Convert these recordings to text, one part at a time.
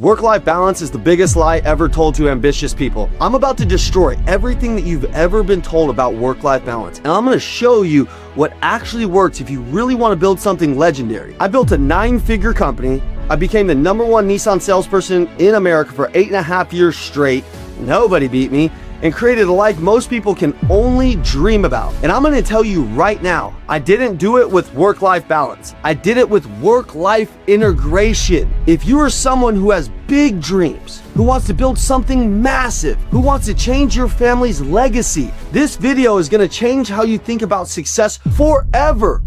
Work-life balance is the biggest lie ever told to ambitious people. I'm about to destroy everything that you've ever been told about work-life balance, and I'm going to show you what actually works if you really want to build something legendary. I built a 9-figure company. I became the #1 Nissan salesperson in America for 8.5 years straight. Nobody beat me. And created a life most people can only dream about. And I'm gonna tell you right now, I didn't do it with work-life balance. I did it with work-life integration. If you are someone who has big dreams, who wants to build something massive, who wants to change your family's legacy, this video is gonna change how you think about success forever.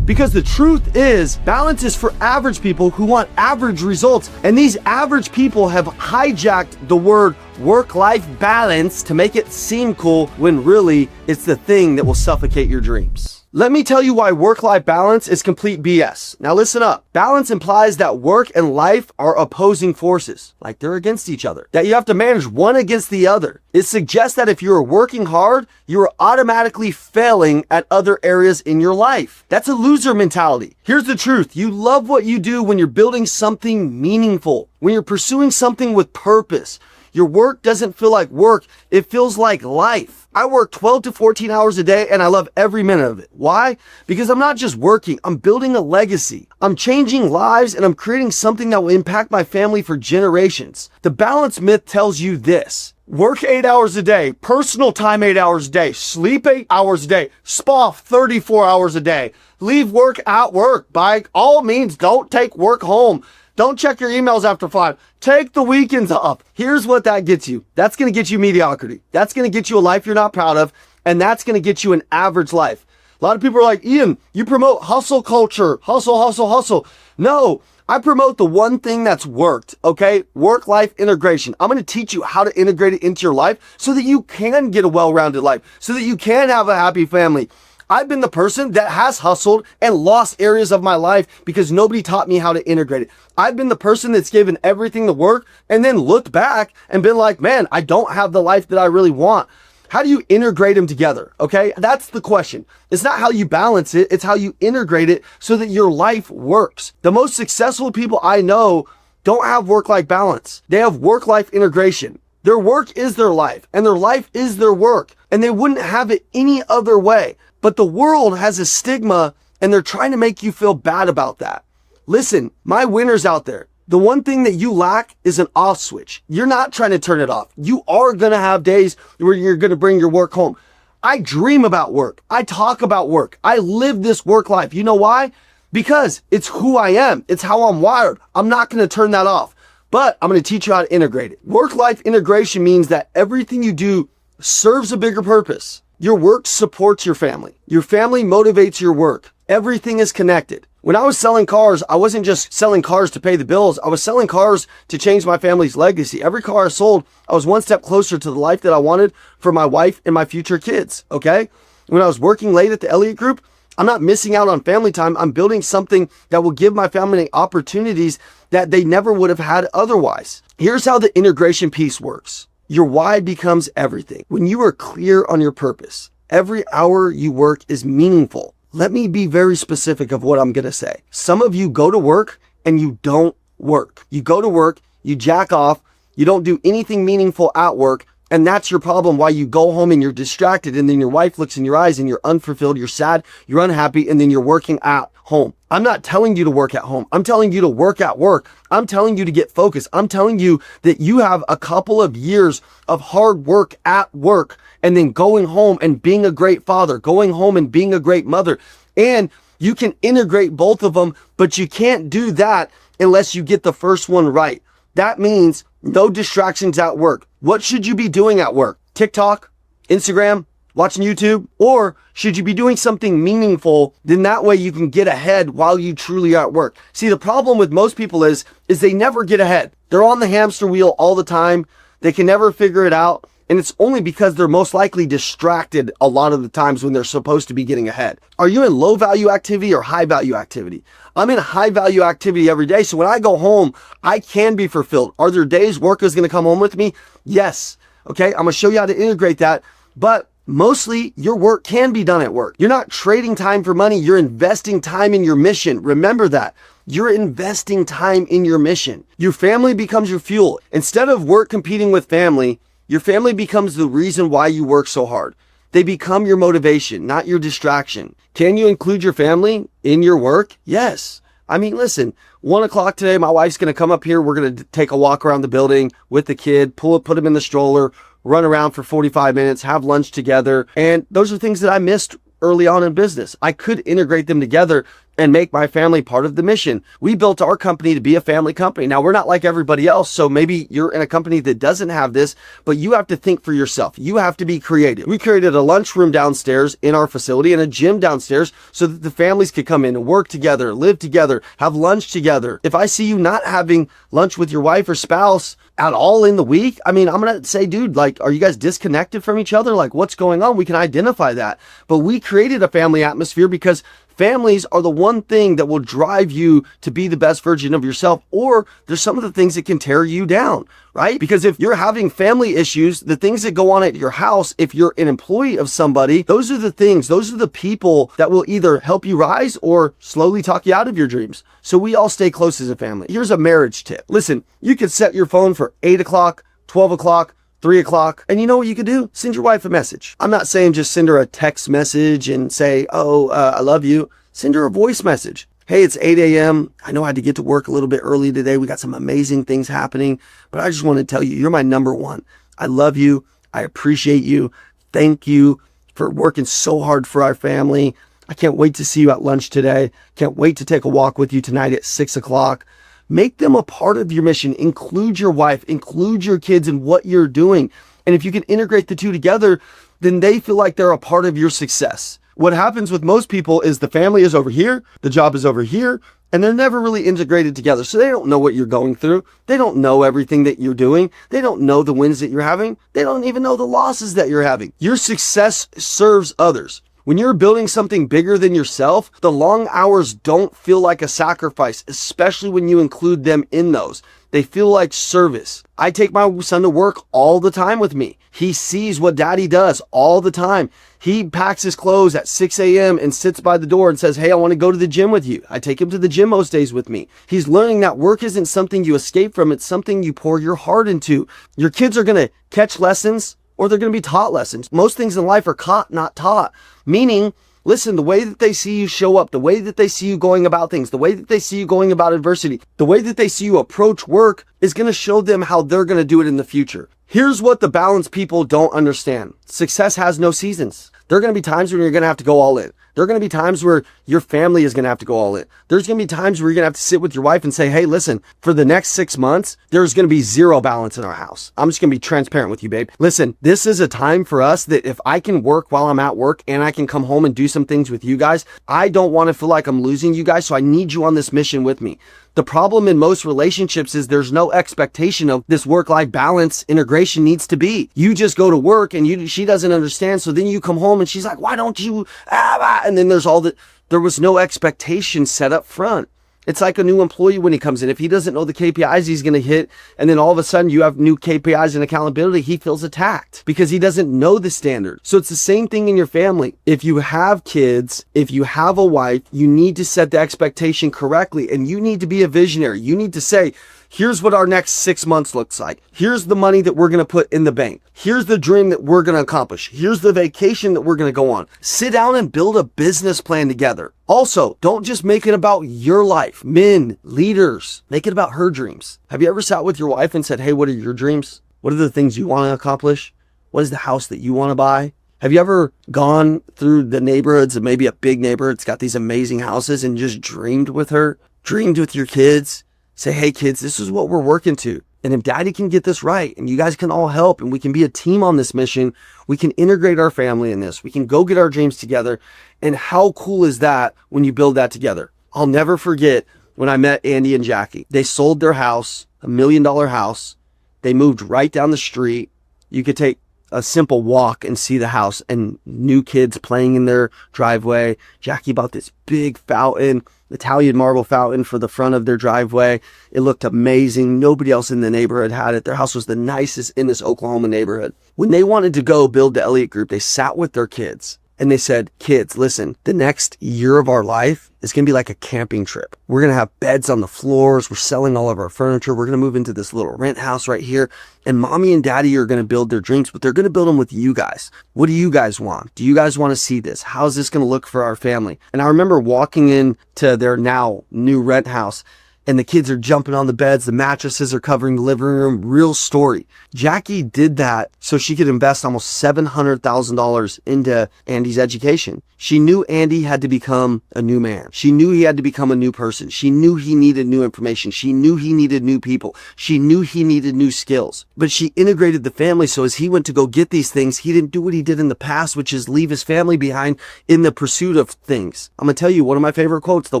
Because the truth is, balance is for average people who want average results. And these average people have hijacked the word work-life balance to make it seem cool when really it's the thing that will suffocate your dreams. Let me tell you why work-life balance is complete BS. Now listen up. Balance implies that work and life are opposing forces, like they're against each other, that you have to manage one against the other. It suggests that if you're working hard, you're automatically failing at other areas in your life. That's a loser mentality. Here's the truth. You love what you do when you're building something meaningful, when you're pursuing something with purpose. Your work doesn't feel like work, it feels like life. I work 12 to 14 hours a day and I love every minute of it. Why? Because I'm not just working, I'm building a legacy. I'm changing lives and I'm creating something that will impact my family for generations. The balance myth tells you this: work 8 hours a day, personal time 8 hours a day, sleep 8 hours a day, spa 34 hours a day, leave work at work. By all means, don't take work home. Don't check your emails after 5. Take the weekends off. Here's what that gets you. That's going to get you mediocrity. That's going to get you a life you're not proud of. And that's going to get you an average life. A lot of people are like, Ian, you promote hustle culture. Hustle, hustle, hustle. No, I promote the one thing that's worked, okay? Work-life integration. I'm going to teach you how to integrate it into your life so that you can get a well-rounded life, so that you can have a happy family. I've been the person that has hustled and lost areas of my life because nobody taught me how to integrate it. I've been the person that's given everything to work and then looked back and been like, man, I don't have the life that I really want. How do you integrate them together? Okay, that's the question. It's not how you balance it, it's how you integrate it so that your life works. The most successful people I know don't have work-life balance. They have work-life integration. Their work is their life and their life is their work, and they wouldn't have it any other way. But the world has a stigma and they're trying to make you feel bad about that. Listen, my winners out there, the one thing that you lack is an off switch. You're not trying to turn it off. You are going to have days where you're going to bring your work home. I dream about work. I talk about work. I live this work life. You know why? Because it's who I am. It's how I'm wired. I'm not going to turn that off, but I'm going to teach you how to integrate it. Work-life integration means that everything you do serves a bigger purpose. Your work supports your family. Your family motivates your work. Everything is connected. When I was selling cars, I wasn't just selling cars to pay the bills. I was selling cars to change my family's legacy. Every car I sold, I was one step closer to the life that I wanted for my wife and my future kids, okay? When I was working late at the Elliott Group, I'm not missing out on family time. I'm building something that will give my family opportunities that they never would have had otherwise. Here's how the integration piece works. Your why becomes everything. When you are clear on your purpose, every hour you work is meaningful. Let me be very specific of what I'm going to say. Some of you go to work and you don't work. You go to work, you jack off, you don't do anything meaningful at work, and that's your problem, why you go home and you're distracted, and then your wife looks in your eyes and you're unfulfilled, you're sad, you're unhappy, and then you're working at home. I'm not telling you to work at home. I'm telling you to work at work. I'm telling you to get focused. I'm telling you that you have a couple of years of hard work at work and then going home and being a great father, going home and being a great mother. And you can integrate both of them, but you can't do that unless you get the first one right. That means no distractions at work. What should you be doing at work? TikTok, Instagram, watching YouTube? Or should you be doing something meaningful? Then that way you can get ahead while you truly are at work. See, the problem with most people is they never get ahead. They're on the hamster wheel all the time. They can never figure it out. And it's only because they're most likely distracted a lot of the times when they're supposed to be getting ahead. Are you in low value activity or high value activity? I'm in high value activity every day. So when I go home, I can be fulfilled. Are there days work is going to come home with me? Yes. Okay. I'm going to show you how to integrate that. But Mostly your work can be done at work. You're not trading time for money. You're investing time in your mission. Remember that. You're investing time in your mission. Your family becomes your fuel. Instead of work competing with family, your family becomes the reason why you work so hard. They become your motivation, not your distraction. Can you include your family in your work? Yes. I mean, listen, 1 o'clock today, my wife's going to come up here. We're going to take a walk around the building with the kid, put him in the stroller, run around for 45 minutes, have lunch together. And those are things that I missed early on in business. I could integrate them together and make my family part of the mission. We built our company to be a family company. Now, we're not like everybody else, so maybe you're in a company that doesn't have this, but you have to think for yourself. You have to be creative. We created a lunchroom downstairs in our facility and a gym downstairs so that the families could come in and work together, live together, have lunch together. If I see you not having lunch with your wife or spouse at all in the week, I mean, I'm going to say, dude, like, are you guys disconnected from each other? Like, what's going on? We can identify that. But we created a family atmosphere because families are the one thing that will drive you to be the best version of yourself, or there's some of the things that can tear you down, right? Because if you're having family issues, the things that go on at your house, if you're an employee of somebody, those are the people that will either help you rise or slowly talk you out of your dreams. So we all stay close as a family. Here's a marriage tip. Listen, you could set your phone for 8 o'clock, 12 o'clock, 3 o'clock. And you know what you could do? Send your wife a message. I'm not saying just send her a text message and say, I love you. Send her a voice message. Hey, it's 8 a.m. I know I had to get to work a little bit early today. We got some amazing things happening, but I just want to tell you, you're my number one. I love you. I appreciate you. Thank you for working so hard for our family. I can't wait to see you at lunch today. Can't wait to take a walk with you tonight at 6 o'clock. Make them a part of your mission. Include your wife, include your kids in what you're doing. And if you can integrate the two together, then they feel like they're a part of your success. What happens with most people is the family is over here, the job is over here, and they're never really integrated together. So they don't know what you're going through. They don't know everything that you're doing. They don't know the wins that you're having. They don't even know the losses that you're having. Your success serves others. When you're building something bigger than yourself, the long hours don't feel like a sacrifice, especially when you include them in those. They feel like service. I take my son to work all the time with me. He sees what daddy does all the time. He packs his clothes at 6 a.m. and sits by the door and says, hey, I want to go to the gym with you. I take him to the gym most days with me. He's learning that work isn't something you escape from. It's something you pour your heart into. Your kids are going to catch lessons or they're going to be taught lessons. Most things in life are caught, not taught. Meaning, listen, the way that they see you show up, the way that they see you going about things, the way that they see you going about adversity, the way that they see you approach work is going to show them how they're going to do it in the future. Here's what the balanced people don't understand. Success has no seasons. There are going to be times when you're going to have to go all in. There are going to be times where your family is going to have to go all in. There's going to be times where you're going to have to sit with your wife and say, hey, listen, for the next 6 months, there's going to be zero balance in our house. I'm just going to be transparent with you, babe. Listen, this is a time for us that if I can work while I'm at work and I can come home and do some things with you guys, I don't want to feel like I'm losing you guys. So I need you on this mission with me. The problem in most relationships is there's no expectation of this work-life balance integration needs to be. You just go to work and she doesn't understand. So then you come home and she's like, why don't you? And then there's all that. There was no expectation set up front. It's like a new employee when he comes in. If he doesn't know the KPIs he's going to hit, and then all of a sudden you have new KPIs and accountability, he feels attacked because he doesn't know the standard. So it's the same thing in your family. If you have kids, if you have a wife, you need to set the expectation correctly, and you need to be a visionary. You need to say, here's what our next 6 months looks like. Here's the money that we're going to put in the bank. Here's the dream that we're going to accomplish. Here's the vacation that we're going to go on. Sit down and build a business plan together. Also, don't just make it about your life. Men, leaders, make it about her dreams. Have you ever sat with your wife and said, hey, what are your dreams? What are the things you want to accomplish? What is the house that you want to buy? Have you ever gone through the neighborhoods of maybe a big neighborhood that's got these amazing houses and just dreamed with her? Dreamed with your kids? Say, hey kids, this is what we're working to. And if daddy can get this right and you guys can all help and we can be a team on this mission, we can integrate our family in this. We can go get our dreams together. And how cool is that when you build that together? I'll never forget when I met Andy and Jackie. They sold their house, $1 million house. They moved right down the street. You could take a simple walk and see the house and new kids playing in their driveway. Jackie bought this big fountain, Italian marble fountain for the front of their driveway. It looked amazing. Nobody else in the neighborhood had it. Their house was the nicest in this Oklahoma neighborhood. When they wanted to go build the Elliott Group, they sat with their kids and they said, kids, listen, the next year of our life is going to be like a camping trip. We're going to have beds on the floors. We're selling all of our furniture. We're going to move into this little rent house right here. And mommy and daddy are going to build their dreams, but they're going to build them with you guys. What do you guys want? Do you guys want to see this? How's this going to look for our family? And I remember walking into their now new rent house, and the kids are jumping on the beds. The mattresses are covering the living room. Real story. Jackie did that so she could invest almost $700,000 into Andy's education. She knew Andy had to become a new man. She knew he had to become a new person. She knew he needed new information. She knew he needed new people. She knew he needed new skills. But she integrated the family, so as he went to go get these things, he didn't do what he did in the past, which is leave his family behind in the pursuit of things. I'm going to tell you one of my favorite quotes. The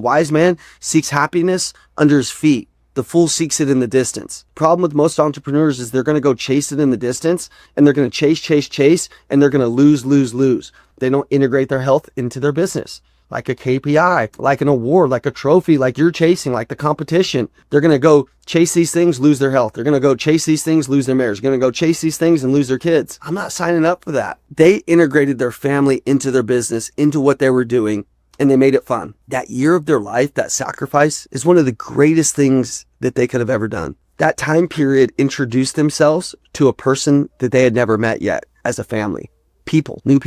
wise man seeks happiness under his feet. The fool seeks it in the distance. Problem with most entrepreneurs is they're going to go chase it in the distance, and they're going to chase, and they're going to lose. They don't integrate their health into their business. Like a KPI, like an award, like a trophy, like you're chasing, like the competition. They're going to go chase these things, lose their health. They're going to go chase these things, lose their marriage. They're going to go chase these things and lose their kids. I'm not signing up for that. They integrated their family into their business, into what they were doing, and they made it fun. That year of their life, that sacrifice, is one of the greatest things that they could have ever done. That time period introduced themselves to a person that they had never met yet as a family. People, new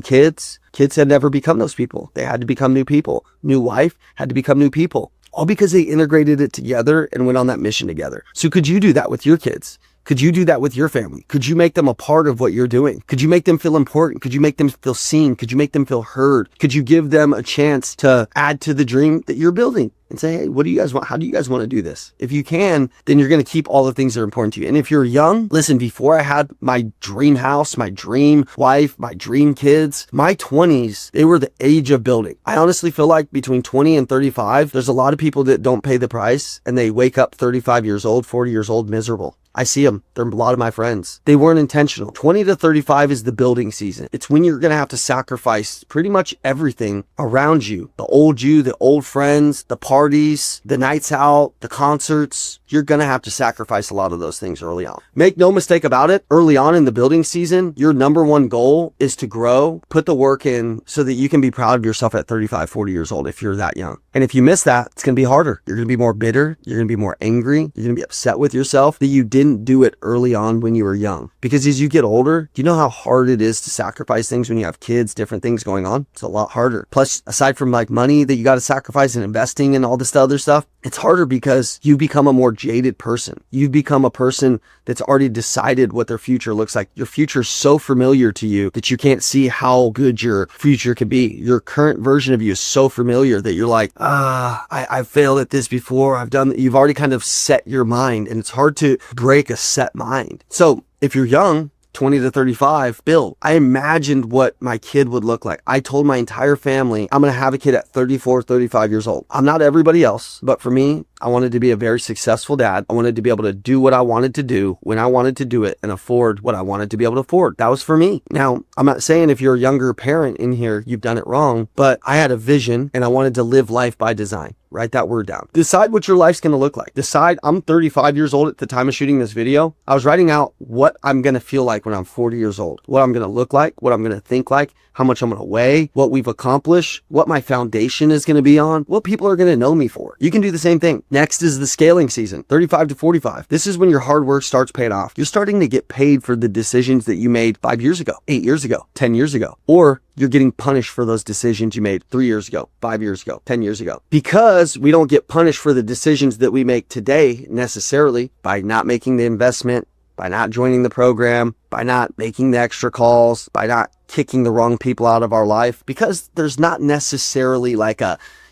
kids. Kids had never become those people. They had to become new people. New wife had to become new people. All because they integrated it together and went on that mission together. So could you do that with your kids? Could you do that with your family? Could you make them a part of what you're doing? Could you make them feel important? Could you make them feel seen? Could you make them feel heard? Could you give them a chance to add to the dream that you're building and say, hey, what do you guys want? How do you guys want to do this? If you can, then you're going to keep all the things that are important to you. And if you're young, listen, before I had my dream house, my dream wife, my dream kids, my 20s, they were the age of building. I honestly feel like between 20 and 35, there's a lot of people that don't pay the price and they wake up 35 years old, 40 years old, miserable. I see them. They're a lot of my friends. They weren't intentional. 20 to 35 is the building season. It's when you're going to have to sacrifice pretty much everything around you. The old friends, the parties, the nights out, the concerts. You're going to have to sacrifice a lot of those things early on. Make no mistake about it. Early on in the building season, your number one goal is to grow, put the work in so that you can be proud of yourself at 35, 40 years old if you're that young. And if you miss that, it's going to be harder. You're going to be more bitter. You're going to be more angry. You're going to be upset with yourself that you didn't do it early on when you were young. Because as you get older, do you know how hard it is to sacrifice things when you have kids, different things going on? It's a lot harder. Plus, aside from like money that you got to sacrifice and investing and all this other stuff, it's harder because you become a more jaded person. You've become a person that's already decided what their future looks like. Your future is so familiar to you that you can't see how good your future could be. Your current version of you is so familiar that you're like, I've failed at this before. I've done that. You've already kind of set your mind, and it's hard to break a set mind. So if you're young, 20 to 35, build. I imagined what my kid would look like. I told my entire family, I'm going to have a kid at 34, 35 years old. I'm not everybody else, but for me, I wanted to be a very successful dad. I wanted to be able to do what I wanted to do when I wanted to do it and afford what I wanted to be able to afford. That was for me. Now, I'm not saying if you're a younger parent in here, you've done it wrong, but I had a vision and I wanted to live life by design. Write that word down. Decide what your life's going to look like. Decide. I'm 35 years old at the time of shooting this video. I was writing out what I'm going to feel like when I'm 40 years old, what I'm going to look like, what I'm going to think like, how much I'm going to weigh, what we've accomplished, what my foundation is going to be on, what people are going to know me for. You can do the same thing. Next is the scaling season, 35 to 45. This is when your hard work starts paying off. You're starting to get paid for the decisions that you made 5 years ago, 8 years ago, 10 years ago, or you're getting punished for those decisions you made 3 years ago, 5 years ago, 10 years ago. Because we don't get punished for the decisions that we make today necessarily by not making the investment, by not joining the program, by not making the extra calls, by not kicking the wrong people out of our life, because there's not necessarily like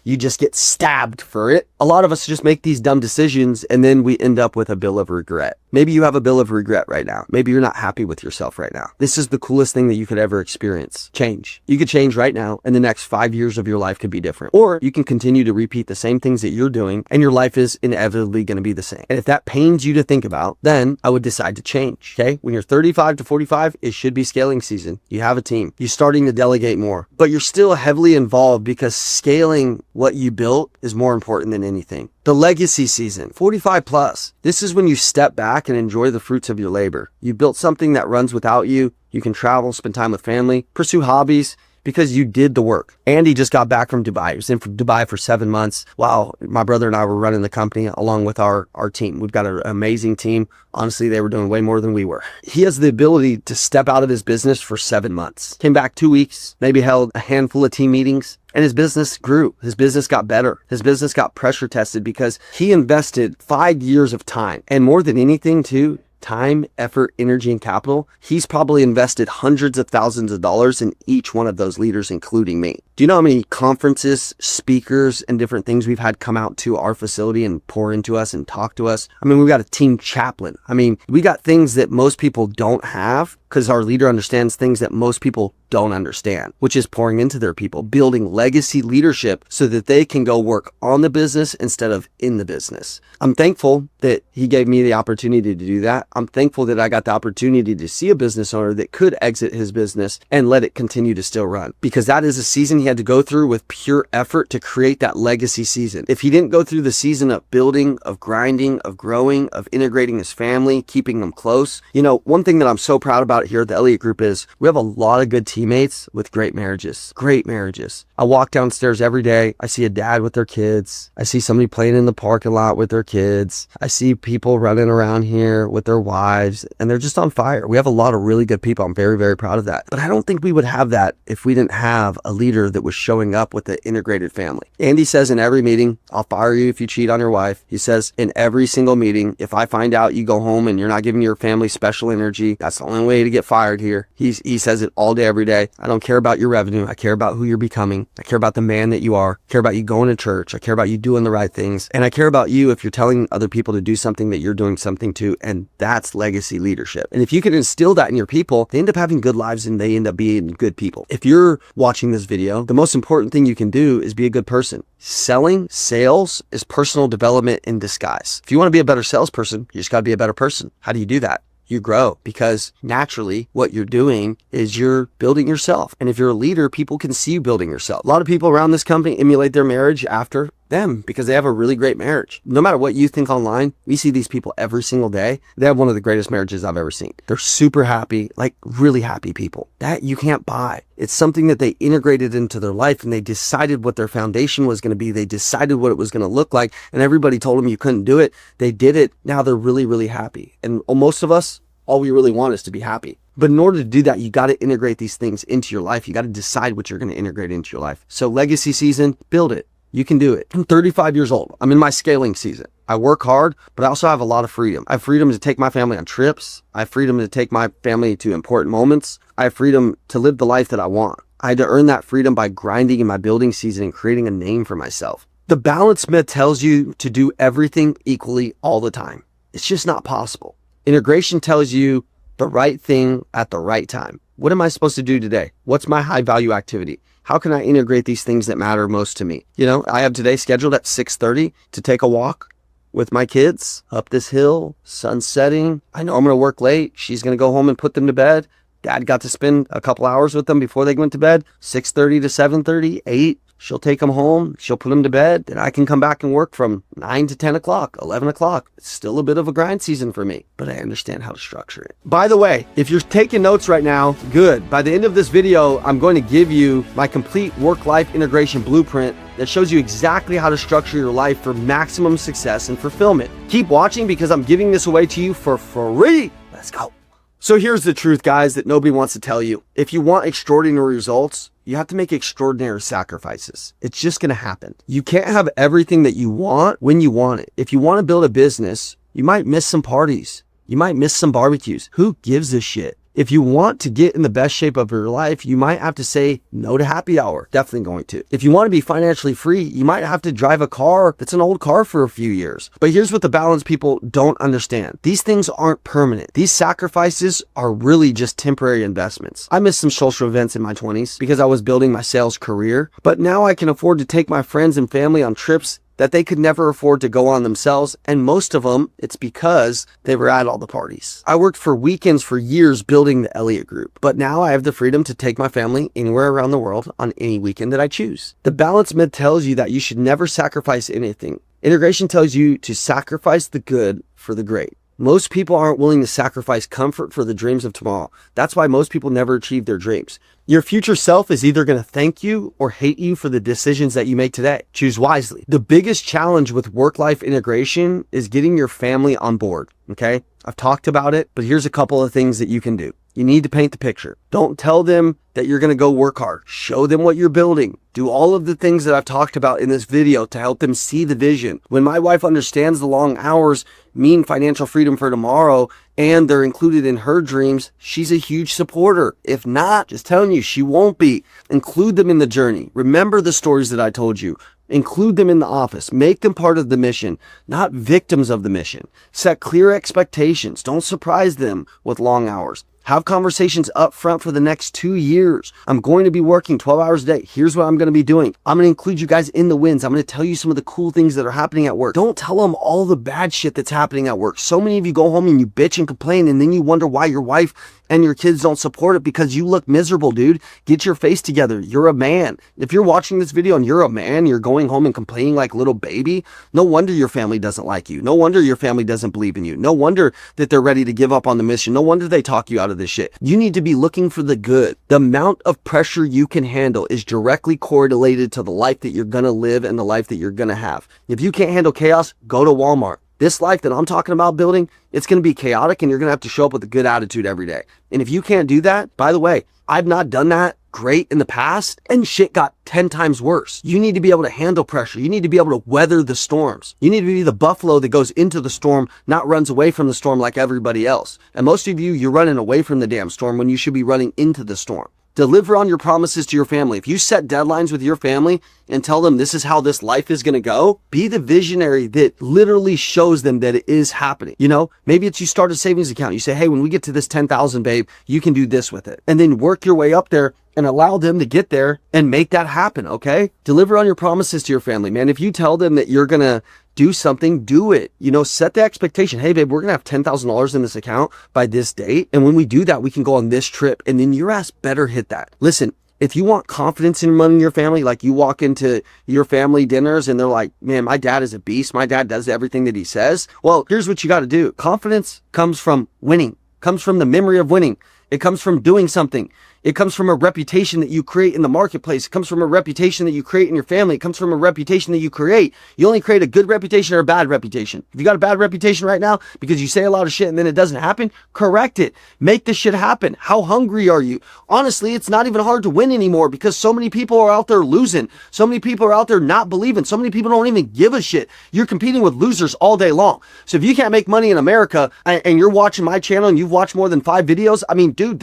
you just get stabbed for it. A lot of us just make these dumb decisions and then we end up with a bill of regret. Maybe you have a bill of regret right now. Maybe you're not happy with yourself right now. This is the coolest thing that you could ever experience. Change. You could change right now, and the next 5 years of your life could be different. Or you can continue to repeat the same things that you're doing, and your life is inevitably going to be the same. And if that pains you to think about, then I would decide to change. Okay? When you're 35 to 45, it should be scaling season. You have a team. You're starting to delegate more, but you're still heavily involved because scaling what you built is more important than anything. The legacy season, 45 plus. This is when you step back and enjoy the fruits of your labor. You built something that runs without you. You can travel, spend time with family, pursue hobbies, because you did the work. Andy just got back from Dubai. He was in Dubai for 7 months while my brother and I were running the company along with our team. We've got an amazing team. Honestly, they were doing way more than we were. He has the ability to step out of his business for 7 months. Came back 2 weeks, maybe held a handful of team meetings, and his business grew. His business got better. His business got pressure tested because he invested 5 years of time. And more than anything too, time, effort, energy, and capital, he's probably invested hundreds of thousands of dollars in each one of those leaders, including me. Do you know how many conferences, speakers, and different things we've had come out to our facility and pour into us and talk to us? I mean, we've got a team chaplain. I mean, we got things that most people don't have because our leader understands things that most people don't understand, which is pouring into their people, building legacy leadership so that they can go work on the business instead of in the business. I'm thankful that he gave me the opportunity to do that. I'm thankful that I got the opportunity to see a business owner that could exit his business and let it continue to still run, because that is a season he had to go through with pure effort to create that legacy season. If he didn't go through the season of building, of grinding, of growing, of integrating his family, keeping them close, you know, one thing that I'm so proud about here at the Elliott Group is we have a lot of good teammates with great marriages. Great marriages. I walk downstairs every day. I see a dad with their kids. I see somebody playing in the parking lot with their kids. I see people running around here with their wives, and they're just on fire. We have a lot of really good people. I'm very, very proud of that. But I don't think we would have that if we didn't have a leader that was showing up with an integrated family. Andy says in every meeting, I'll fire you if you cheat on your wife. He says in every single meeting, if I find out you go home and you're not giving your family special energy, that's the only way to get fired here. He says it all day, every day. I don't care about your revenue. I care about who you're becoming. I care about the man that you are. I care about you going to church. I care about you doing the right things. And I care about you if you're telling other people to do something that you're doing something too. And that's legacy leadership. And if you can instill that in your people, they end up having good lives and they end up being good people. If you're watching this video, the most important thing you can do is be a good person. Sales is personal development in disguise. If you want to be a better salesperson, you just got to be a better person. How do you do that? You grow, because naturally what you're doing is you're building yourself. And if you're a leader, people can see you building yourself. A lot of people around this company emulate their marriage after them because they have a really great marriage. No matter what you think online, we see these people every single day. They have one of the greatest marriages I've ever seen. They're super happy, like really happy people. That you can't buy. It's something that they integrated into their life, and they decided what their foundation was going to be. They decided what it was going to look like, and everybody told them you couldn't do it. They did it. Now they're really, really happy. And most of us, all we really want is to be happy. But in order to do that, you got to integrate these things into your life. You got to decide what you're going to integrate into your life. So legacy season, build it. You can do it. I'm 35 years old. I'm in my scaling season. I work hard, but I also have a lot of freedom. I have freedom to take my family on trips. I have freedom to take my family to important moments. I have freedom to live the life that I want. I had to earn that freedom by grinding in my building season and creating a name for myself. The balance myth tells you to do everything equally all the time. It's just not possible. Integration tells you the right thing at the right time. What am I supposed to do today? What's my high value activity? How can I integrate these things that matter most to me? You know, I have today scheduled at 6:30 to take a walk with my kids up this hill, sun setting. I know I'm going to work late. She's going to go home and put them to bed. Dad got to spend a couple hours with them before they went to bed. 6:30 to 7:30, 8. She'll take them home. She'll put them to bed. Then I can come back and work from 9 to 10 o'clock, 11 o'clock. It's still a bit of a grind season for me, but I understand how to structure it. By the way, if you're taking notes right now, good. By the end of this video, I'm going to give you my complete work-life integration blueprint that shows you exactly how to structure your life for maximum success and fulfillment. Keep watching because I'm giving this away to you for free. Let's go. So here's the truth, guys, that nobody wants to tell you. If you want extraordinary results, you have to make extraordinary sacrifices. It's just going to happen. You can't have everything that you want when you want it. If you want to build a business, you might miss some parties. You might miss some barbecues. Who gives a shit? If you want to get in the best shape of your life, you might have to say no to happy hour. Definitely going to. If you want to be financially free, you might have to drive a car that's an old car for a few years. But here's what the balance people don't understand. These things aren't permanent. These sacrifices are really just temporary investments. I missed some social events in my 20s because I was building my sales career, but now I can afford to take my friends and family on trips that they could never afford to go on themselves, and most of them, it's because they were at all the parties. I worked for weekends for years building the Elliott Group, but now I have the freedom to take my family anywhere around the world on any weekend that I choose. The balance myth tells you that you should never sacrifice anything. Integration tells you to sacrifice the good for the great. Most people aren't willing to sacrifice comfort for the dreams of tomorrow. That's why most people never achieve their dreams. Your future self is either going to thank you or hate you for the decisions that you make today. Choose wisely. The biggest challenge with work-life integration is getting your family on board, okay? I've talked about it, but here's a couple of things that you can do. You need to paint the picture. Don't tell them that you're going to go work hard. Show them what you're building. Do all of the things that I've talked about in this video to help them see the vision. When my wife understands the long hours mean financial freedom for tomorrow and they're included in her dreams, she's a huge supporter. If not, just telling you, she won't be. Include them in the journey. Remember the stories that I told you. Include them in the office. Make them part of the mission, not victims of the mission. Set clear expectations. Don't surprise them with long hours. Have conversations up front for the next 2 years. I'm going to be working 12 hours a day. Here's what I'm going to be doing. I'm going to include you guys in the wins. I'm going to tell you some of the cool things that are happening at work. Don't tell them all the bad shit that's happening at work. So many of you go home and you bitch and complain, and then you wonder why your wife and your kids don't support it because you look miserable, dude. Get your face together. You're a man. If you're watching this video and you're a man, you're going home and complaining like a little baby, no wonder your family doesn't like you. No wonder your family doesn't believe in you. No wonder that they're ready to give up on the mission. No wonder they talk you out of this shit. You need to be looking for the good. The amount of pressure you can handle is directly correlated to the life that you're going to live and the life that you're going to have. If you can't handle chaos, go to Walmart. This life that I'm talking about building, it's going to be chaotic and you're going to have to show up with a good attitude every day. And if you can't do that, by the way, I've not done that great in the past and shit got 10 times worse. You need to be able to handle pressure. You need to be able to weather the storms. You need to be the buffalo that goes into the storm, not runs away from the storm like everybody else. And most of you, you're running away from the damn storm when you should be running into the storm. Deliver on your promises to your family. If you set deadlines with your family and tell them this is how this life is going to go, be the visionary that literally shows them that it is happening. You know, maybe it's you start a savings account. You say, hey, when we get to this 10,000, babe, you can do this with it. And then work your way up there and allow them to get there and make that happen, okay? Deliver on your promises to your family, man. If you tell them that you're going to do something, do it. You know, set the expectation. Hey, babe, we're going to have $10,000 in this account by this date. And when we do that, we can go on this trip. And then your ass better hit that. Listen, if you want confidence in running your family, like you walk into your family dinners and they're like, man, my dad is a beast. My dad does everything that he says. Well, here's what you got to do. Confidence comes from winning, comes from the memory of winning. It comes from doing something. It comes from a reputation that you create in the marketplace. It comes from a reputation that you create in your family. It comes from a reputation that you create. You only create a good reputation or a bad reputation. If you got a bad reputation right now because you say a lot of shit and then it doesn't happen, correct it. Make this shit happen. How hungry are you? Honestly, it's not even hard to win anymore because so many people are out there losing. So many people are out there not believing. So many people don't even give a shit. You're competing with losers all day long. So if you can't make money in America and you're watching my channel and you've watched more than 5 videos, I mean, dude,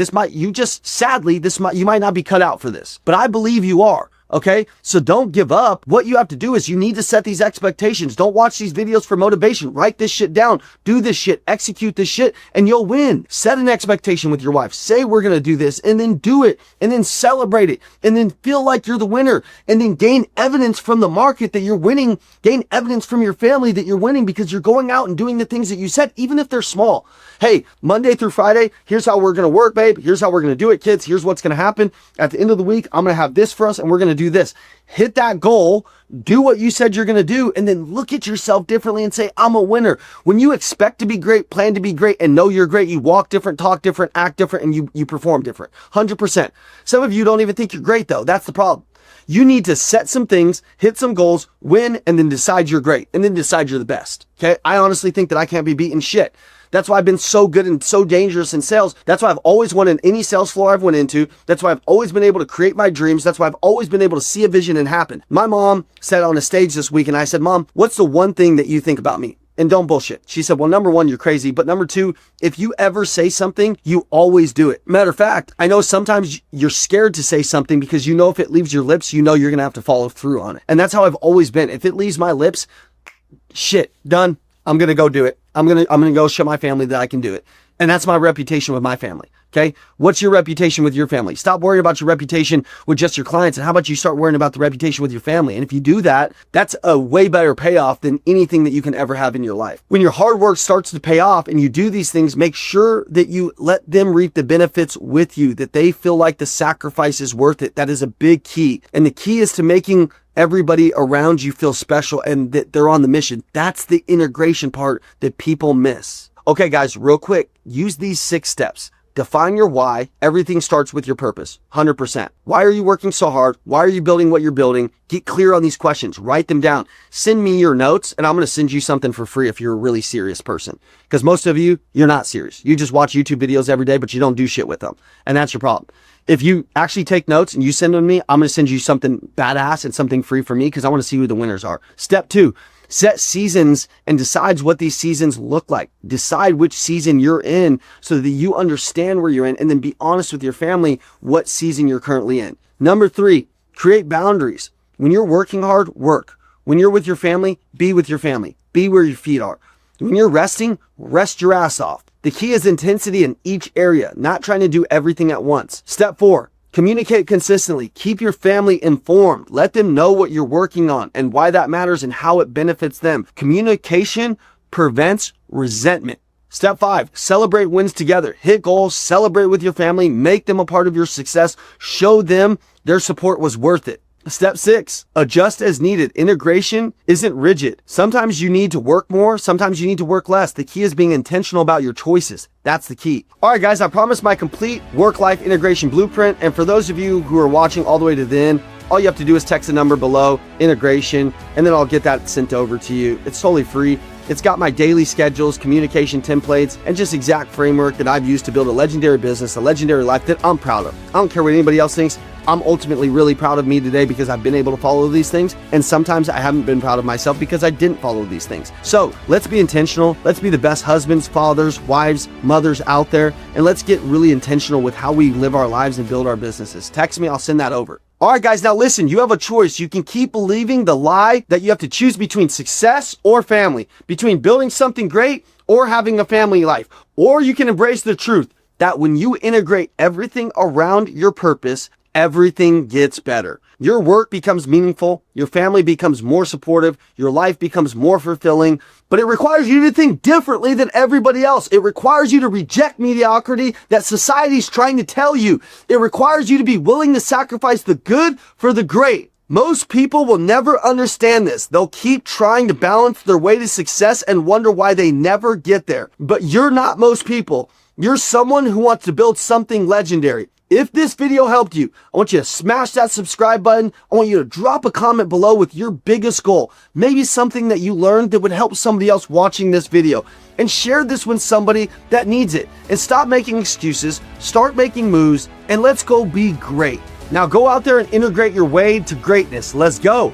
you might not be cut out for this, but I believe you are. Okay, so don't give up. What you have to do is you need to set these expectations. Don't watch these videos for motivation. Write this shit down. Do this shit. Execute this shit and you'll win. Set an expectation with your wife. Say we're going to do this and then do it and then celebrate it and then feel like you're the winner and then gain evidence from the market that you're winning. Gain evidence from your family that you're winning because you're going out and doing the things that you said, even if they're small. Hey, Monday through Friday, here's how we're going to work, babe. Here's how we're going to do it, kids. Here's what's going to happen. At the end of the week, I'm going to have this for us and we're going to do this. Hit that goal, do what you said you're going to do, and then look at yourself differently and say, I'm a winner. When you expect to be great, plan to be great, and know you're great, you walk different, talk different, act different, and you perform different. 100%. Some of you don't even think you're great, though. That's the problem. You need to set some things, hit some goals, win, and then decide you're great, and then decide you're the best. Okay? I honestly think that I can't be beaten shit. That's why I've been so good and so dangerous in sales. That's why I've always won in any sales floor I've went into. That's why I've always been able to create my dreams. That's why I've always been able to see a vision and happen. My mom said on a stage this week, and I said, Mom, what's the one thing that you think about me? and don't bullshit. She said, well, number one, you're crazy. But number two, if you ever say something, you always do it. Matter of fact, I know sometimes you're scared to say something because you know if it leaves your lips, you know you're going to have to follow through on it. And that's how I've always been. If it leaves my lips, shit, done. I'm going to go do it. I'm going to go show my family that I can do it. And that's my reputation with my family. Okay. What's your reputation with your family? Stop worrying about your reputation with just your clients. And how about you start worrying about the reputation with your family? And if you do that, that's a way better payoff than anything that you can ever have in your life. When your hard work starts to pay off and you do these things, make sure that you let them reap the benefits with you, that they feel like the sacrifice is worth it. That is a big key. And the key is to making everybody around you feel special and that they're on the mission. That's the integration part that people miss. Okay, guys, real quick, use these 6 steps. Define your why. Everything starts with your purpose, 100%. Why are you working so hard? Why are you building what you're building? Get clear on these questions. Write them down. Send me your notes, and I'm going to send you something for free if you're a really serious person. Because most of you, you're not serious. You just watch YouTube videos every day, but you don't do shit with them. And that's your problem. If you actually take notes and you send them to me, I'm going to send you something badass and something free for me because I want to see who the winners are. Step 2. Set seasons and decides what these seasons look like. Decide which season you're in so that you understand where you're in, and then be honest with your family what season you're currently in. Number 3, create boundaries. When you're working hard, work. When you're with your family, be with your family. Be where your feet are. When you're resting, rest your ass off. The key is intensity in each area, not trying to do everything at once. Step 4. Communicate consistently. Keep your family informed. Let them know what you're working on and why that matters and how it benefits them. Communication prevents resentment. Step 5, celebrate wins together. Hit goals, celebrate with your family, make them a part of your success, show them their support was worth it. Step 6, adjust as needed. Integration isn't rigid. Sometimes you need to work more, sometimes you need to work less. The key is being intentional about your choices. That's the key. All right, guys, I promised my complete work-life integration blueprint. And for those of you who are watching all the way to the end, all you have to do is text the number below, integration, and then I'll get that sent over to you. It's totally free. It's got my daily schedules, communication templates, and just exact framework that I've used to build a legendary business, a legendary life that I'm proud of. I don't care what anybody else thinks. I'm ultimately really proud of me today because I've been able to follow these things. And sometimes I haven't been proud of myself because I didn't follow these things. So let's be intentional. Let's be the best husbands, fathers, wives, mothers out there. And let's get really intentional with how we live our lives and build our businesses. Text me, I'll send that over. All right, guys, now listen, you have a choice. You can keep believing the lie that you have to choose between success or family, between building something great or having a family life. Or you can embrace the truth that when you integrate everything around your purpose, everything gets better. Your work becomes meaningful, your family becomes more supportive, your life becomes more fulfilling, but it requires you to think differently than everybody else. It requires you to reject mediocrity that society's trying to tell you. It requires you to be willing to sacrifice the good for the great. Most people will never understand this. They'll keep trying to balance their way to success and wonder why they never get there. But you're not most people. You're someone who wants to build something legendary. If this video helped you, I want you to smash that subscribe button. I want you to drop a comment below with your biggest goal. Maybe something that you learned that would help somebody else watching this video. And share this with somebody that needs it. And stop making excuses, start making moves, and let's go be great. Now go out there and integrate your way to greatness. Let's go.